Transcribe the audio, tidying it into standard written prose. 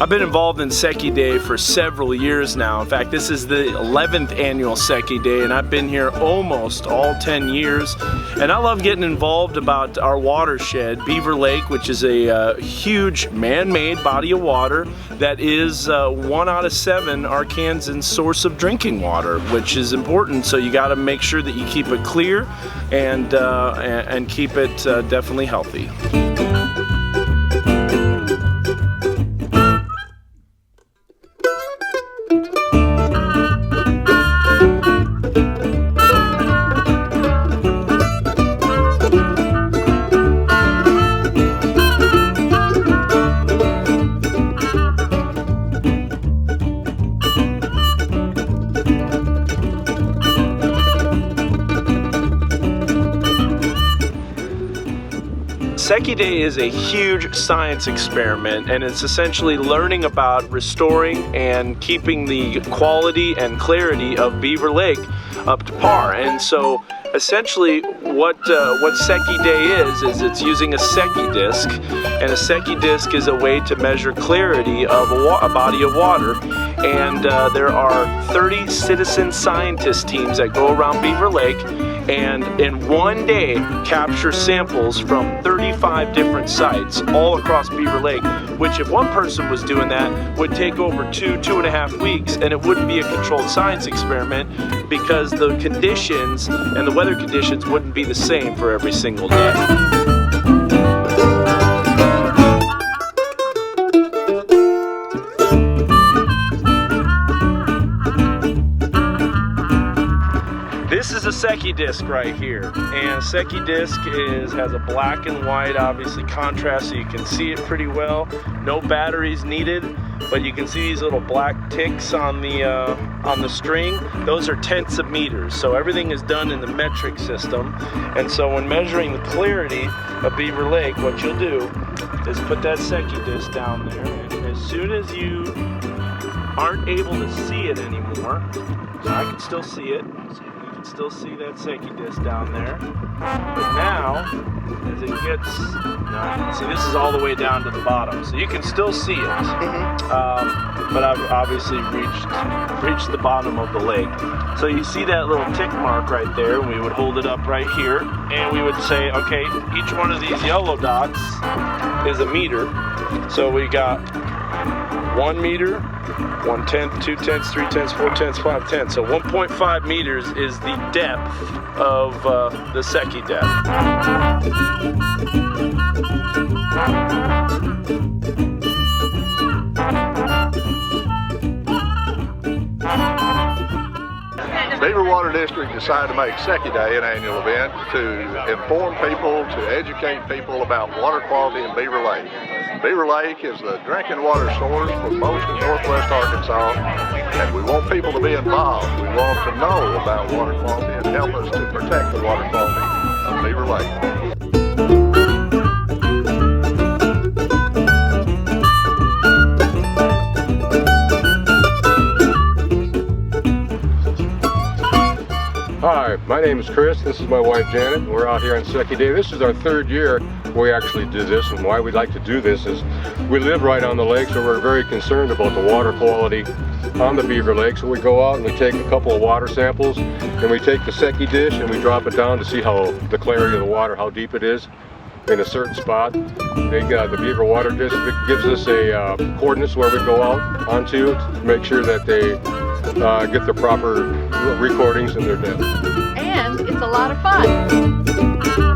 I've been involved in Secchi Day for several years now. In fact, this is the 11th annual Secchi Day, and I've been here almost all 10 years. And I love getting involved about our watershed, Beaver Lake, which is a huge man-made body of water that is 1 out of 7 Arkansans' source of drinking water, which is important. So you got to make sure that you keep it clear and keep it definitely healthy. Secchi Day is a huge science experiment, and it's essentially learning about restoring and keeping the quality and clarity of Beaver Lake up to par. And so essentially what Secchi Day is it's using a Secchi disc, and a Secchi disc is a way to measure clarity of a body of water. And there are 30 citizen scientist teams that go around Beaver Lake and in one day capture samples from 35 different sites all across Beaver Lake, which if one person was doing that would take over 2.5 weeks, and it wouldn't be a controlled science experiment because the conditions and the weather conditions wouldn't be the same for every single day. This is a Secchi disc right here, and a Secchi disc has a black and white, obviously contrast, so you can see it pretty well. No batteries needed, but you can see these little black ticks on the string. Those are tenths of meters, so everything is done in the metric system. And so when measuring the clarity of Beaver Lake, what you'll do is put that Secchi disc down there, and as soon as you aren't able to see it anymore, so I can still see it. Still see that Secchi disc down there, but now as it gets, see, this is all the way down to the bottom, so you can still see it. But I've obviously reached the bottom of the lake. So you see that little tick mark right there, and we would hold it up right here, and we would say, okay, each one of these yellow dots is a meter. So we got 1 meter, 1/10, 2/10, 3/10, 4/10, 5/10. So 1.5 meters is the depth of the Secchi depth. Beaver Water District decided to make Secchi Day an annual event to inform people, to educate people about water quality in Beaver Lake. Beaver Lake is the drinking water source for most of northwest Arkansas, and we want people to be involved. We want to know about water quality and help us to protect the water quality of Beaver Lake. Hi, my name is Chris. This is my wife Janet. We're out here on Secchi Day. This is our 3rd year we actually did this, and why we like to do this is we live right on the lake, so we're very concerned about the water quality on the Beaver Lake. So we go out and we take a couple of water samples, and we take the Secchi dish and we drop it down to see how the clarity of the water, how deep it is in a certain spot. The Beaver Water District gives us a coordinates where we go out onto to make sure that they get the proper recordings in their depth. And it's a lot of fun.